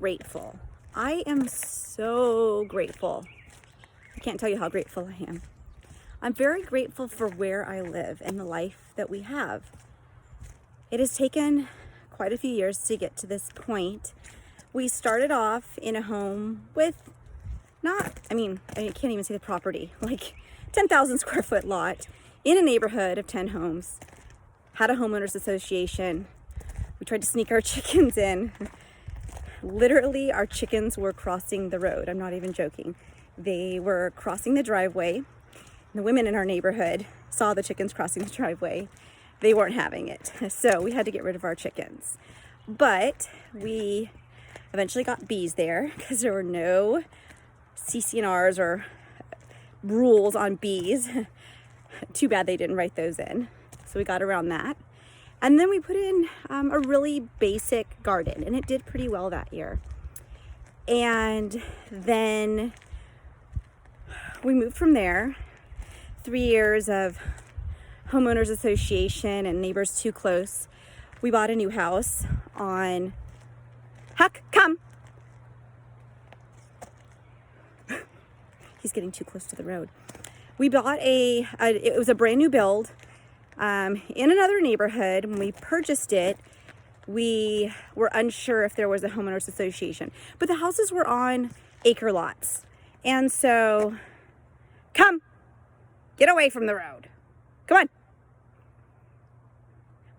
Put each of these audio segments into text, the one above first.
grateful. I am so grateful. I can't tell you how grateful I am. I'm very grateful for where I live and the life that we have. It has taken quite a few years to get to this point. We started off in a home with I can't even say the property, like 10,000 square foot lot in a neighborhood of 10 homes. Had a homeowners association. We tried to sneak our chickens in. Literally, our chickens were crossing the road. I'm not even joking. They were crossing the driveway. The women in our neighborhood saw the chickens crossing the driveway. They weren't having it. So we had to get rid of our chickens. But we eventually got bees there because there were no CC&Rs or rules on bees. Too bad they didn't write those in. So we got around that. And then we put in a really basic garden, and it did pretty well that year. And then we moved from there. 3 years of homeowners association and neighbors too close. We bought a new house on Huck, come. He's getting too close to the road. We bought it was a brand new build in another neighborhood. When we purchased it, we were unsure if there was a homeowners association, but the houses were on acre lots. And so, come, get away from the road. Come on.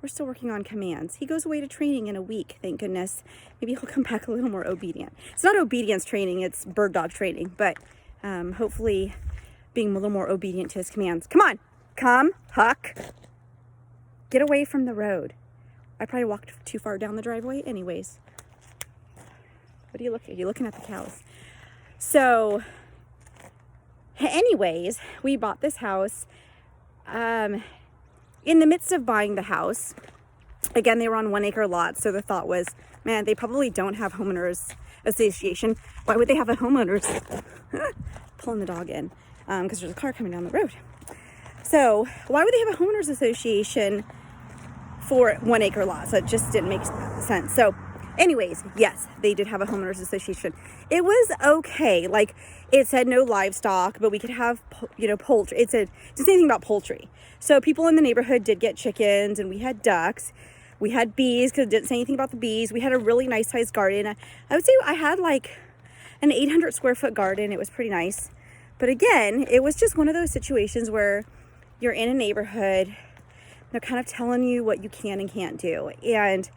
We're still working on commands. He goes away to training in a week, thank goodness. Maybe he'll come back a little more obedient. It's not obedience training, it's bird dog training, but hopefully being a little more obedient to his commands. Come on, come, Huck. Get away from the road. I probably walked too far down the driveway anyways. What are you looking at? You're looking at the cows. So anyways, we bought this house. In the midst of buying the house, again, they were on 1 acre lots. So the thought was, man, they probably don't have homeowners association. Why would they have a homeowners? Pulling the dog in because there's a car coming down the road. So why would they have a homeowners association for 1 acre lots? That just didn't make sense. So anyways, yes, they did have a homeowners association. It was okay. Like, it said no livestock, but we could have, poultry. It didn't say anything about poultry. So people in the neighborhood did get chickens, and we had ducks. We had bees because it didn't say anything about the bees. We had a really nice sized garden. I would say I had like an 800 square foot garden. It was pretty nice. But again, it was just one of those situations where you're in a neighborhood. They're kind of telling you what you can and can't do. And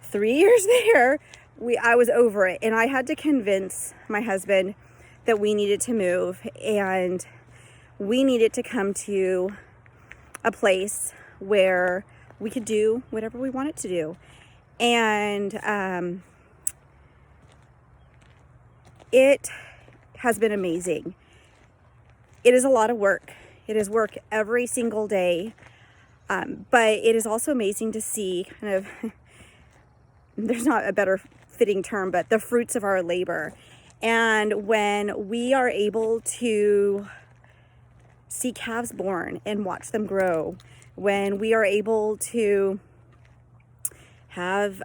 3 years there, I was over it. And I had to convince my husband that we needed to move. And we needed to come to a place where we could do whatever we wanted to do. And it has been amazing. It is a lot of work. It is work every single day. But it is also amazing to see kind of, there's not a better fitting term, but the fruits of our labor. And when we are able to see calves born and watch them grow, when we are able to have,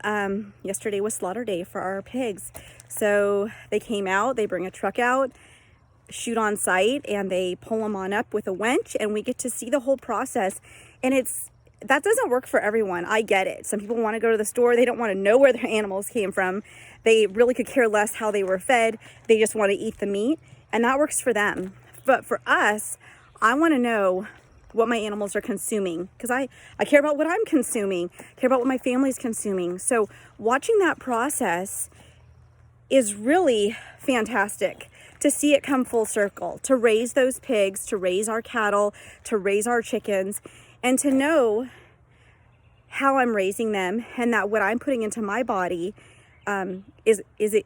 yesterday was slaughter day for our pigs. So they came out, they bring a truck out, shoot on site, and they pull them on up with a winch, and we get to see the whole process. And that doesn't work for everyone. I get it. Some people want to go to the store. They don't want to know where their animals came from. They really could care less how they were fed. They just want to eat the meat, and that works for them. But for us, I want to know what my animals are consuming, because I care about what I'm consuming, care about what my family's consuming. So watching that process is really fantastic, to see it come full circle, to raise those pigs, to raise our cattle, to raise our chickens, and to know how I'm raising them, and that what I'm putting into my body is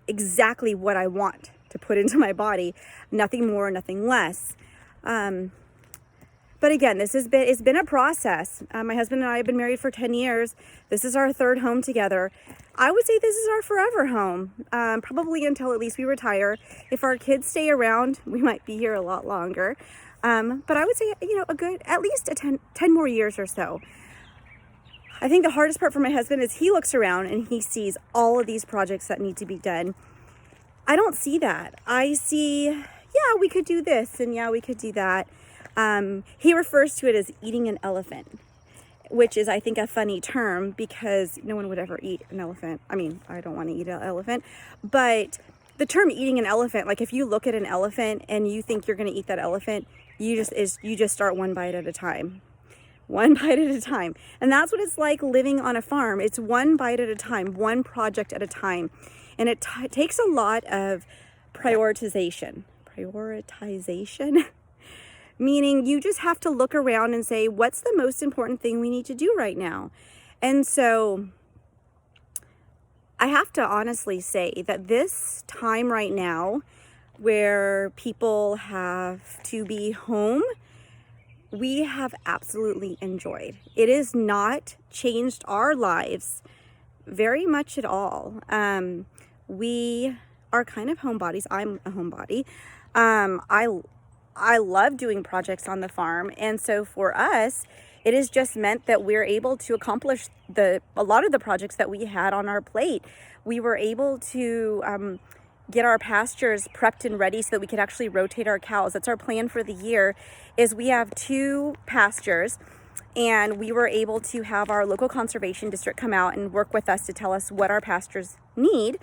exactly what I want to put into my body, nothing more, nothing less. But again, it's been a process. My husband and I have been married for 10 years. This is our third home together. I would say this is our forever home, probably until at least we retire. If our kids stay around, we might be here a lot longer. But I would say, a good, at least 10 more years or so. I think the hardest part for my husband is he looks around and he sees all of these projects that need to be done. I don't see that. I see, yeah, we could do this and yeah, we could do that. He refers to it as eating an elephant, which is, I think, a funny term because no one would ever eat an elephant. I mean, I don't want to eat an elephant, but the term eating an elephant, like if you look at an elephant and you think you're going to eat that elephant, you just start one bite at a time. One bite at a time. And that's what it's like living on a farm. It's one bite at a time, one project at a time. And it takes a lot of prioritization. Meaning you just have to look around and say, what's the most important thing we need to do right now? And so I have to honestly say that this time right now where people have to be home, we have absolutely enjoyed. It has not changed our lives very much at all. We are kind of homebodies. I'm a homebody. I love doing projects on the farm. And so for us, it has just meant that we're able to accomplish a lot of the projects that we had on our plate. We were able to get our pastures prepped and ready so that we could actually rotate our cows. That's our plan for the year, is we have 2 pastures, and we were able to have our local conservation district come out and work with us to tell us what our pastures need.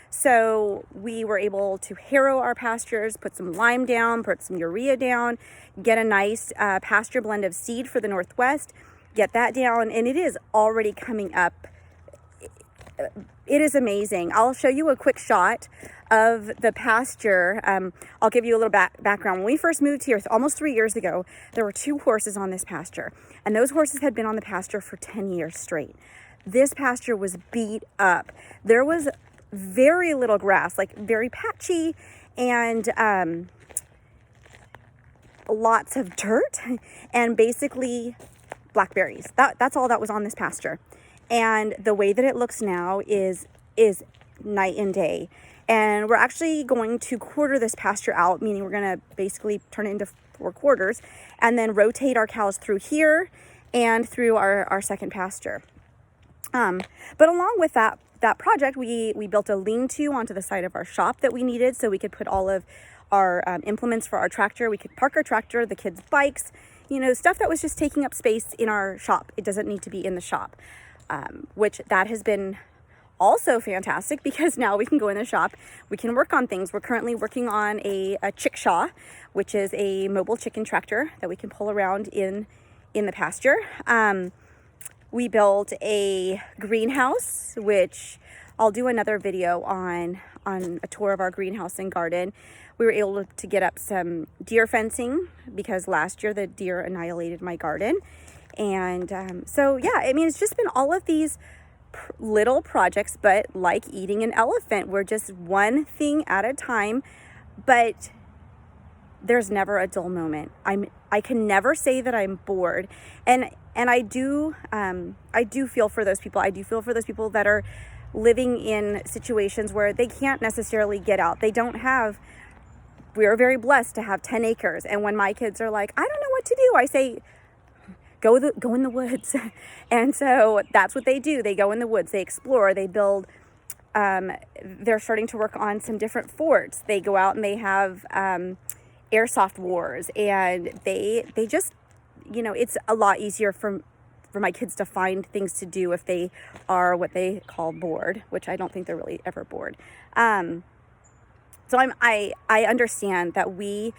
So we were able to harrow our pastures, put some lime down, put some urea down, get a nice pasture blend of seed for the Northwest, get that down, and it is already coming up. It is amazing. I'll show you a quick shot of the pasture. I'll give you a little background. When we first moved here almost 3 years ago, there were 2 horses on this pasture, and those horses had been on the pasture for 10 years straight. This pasture was beat up. There was very little grass, like very patchy, and lots of dirt, and basically blackberries. That's all that was on this pasture. And the way that it looks now is night and day. And we're actually going to quarter this pasture out, meaning we're going to basically turn it into 4 quarters and then rotate our cows through here and through our second pasture. But along with that project, we built a lean-to onto the side of our shop that we needed so we could put all of our implements for our tractor. We could park our tractor, the kids' bikes, stuff that was just taking up space in our shop. It doesn't need to be in the shop. Which that has been also fantastic because now we can go in the shop, we can work on things. We're currently working on a chickshaw, which is a mobile chicken tractor that we can pull around in the pasture. We built a greenhouse, which I'll do another video on a tour of our greenhouse and garden. We were able to get up some deer fencing because last year the deer annihilated my garden. And so, yeah, I mean, it's just been all of these little projects, but like eating an elephant, we're just one thing at a time, but there's never a dull moment. I can never say that I'm bored. And I do feel for those people. I do feel for those people that are living in situations where they can't necessarily get out. We are very blessed to have 10 acres. And when my kids are like, I don't know what to do, I say, go in the woods. And so that's what they do. They go in the woods, they explore, they build, they're starting to work on some different forts. They go out and they have airsoft wars, and they just, it's a lot easier for my kids to find things to do if they are what they call bored, which I don't think they're really ever bored. So I understand that we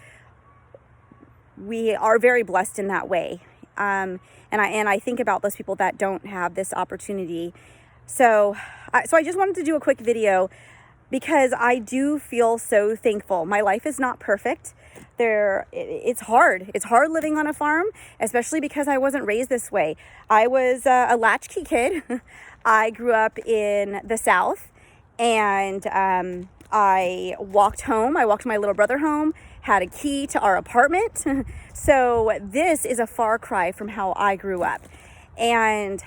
are very blessed in that way. And I think about those people that don't have this opportunity. So I just wanted to do a quick video because I do feel so thankful. My life is not perfect. It's hard. It's hard living on a farm, especially because I wasn't raised this way. I was a latchkey kid. I grew up in the South, and I walked my little brother home, had a key to our apartment. So this is a far cry from how I grew up. And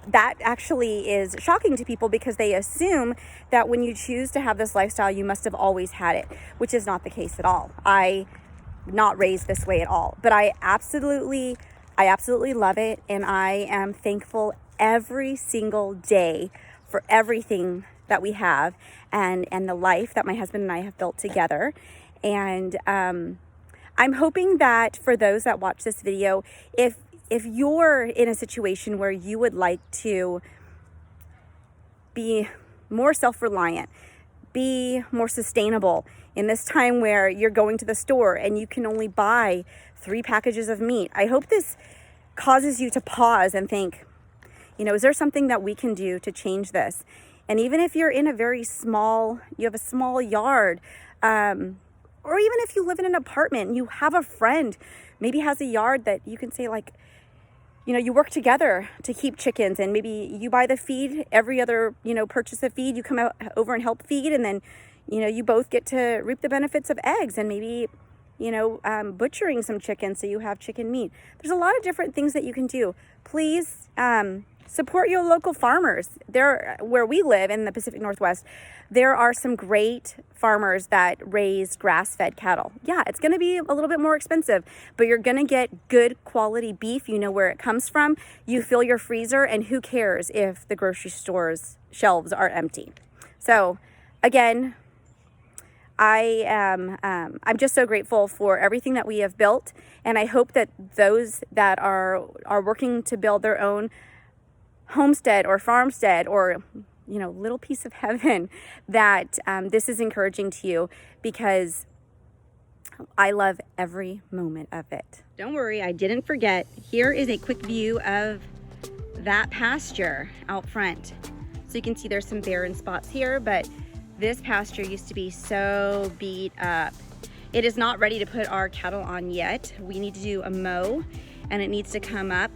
that actually is shocking to people because they assume that when you choose to have this lifestyle, you must have always had it, which is not the case at all. I'm not raised this way at all, but I absolutely I absolutely love it, and I am thankful every single day for everything that we have and the life that my husband and I have built together. And I'm hoping that for those that watch this video, if you're in a situation where you would like to be more self-reliant, be more sustainable in this time where you're going to the store and you can only buy 3 packages of meat, I hope this causes you to pause and think, you know, is there something that we can do to change this? And even if you're in a very small, you have a small yard, or even if you live in an apartment and you have a friend, maybe has a yard that you can say, like, you know, you work together to keep chickens, and maybe you buy the feed, every other, you know, purchase of feed, you come out over and help feed, and then, you know, you both get to reap the benefits of eggs, and maybe, you know, butchering some chickens so you have chicken meat. There's a lot of different things that you can do. Please support your local farmers. There, where we live in the Pacific Northwest, there are some great farmers that raise grass-fed cattle. Yeah, it's going to be a little bit more expensive, but you're going to get good quality beef. You know where it comes from. You fill your freezer, and who cares if the grocery store's shelves are empty? So, again, I'm just so grateful for everything that we have built, and I hope that those that are working to build their own homestead or farmstead or, you know, little piece of heaven, that this is encouraging to you, because I love every moment of it. Don't worry, I didn't forget. Here is a quick view of that pasture out front. So you can see there's some barren spots here, but this pasture used to be so beat up. It is not ready to put our cattle on yet. We need to do a mow, and it needs to come up.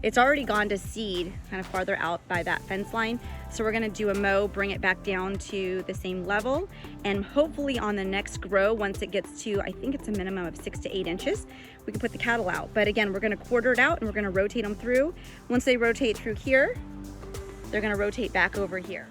It's already gone to seed kind of farther out by that fence line. So we're gonna do a mow, bring it back down to the same level, and hopefully on the next grow, once it gets to, I think it's a minimum of 6 to 8 inches, we can put the cattle out. But again, we're gonna quarter it out and we're gonna rotate them through. Once they rotate through here, they're gonna rotate back over here.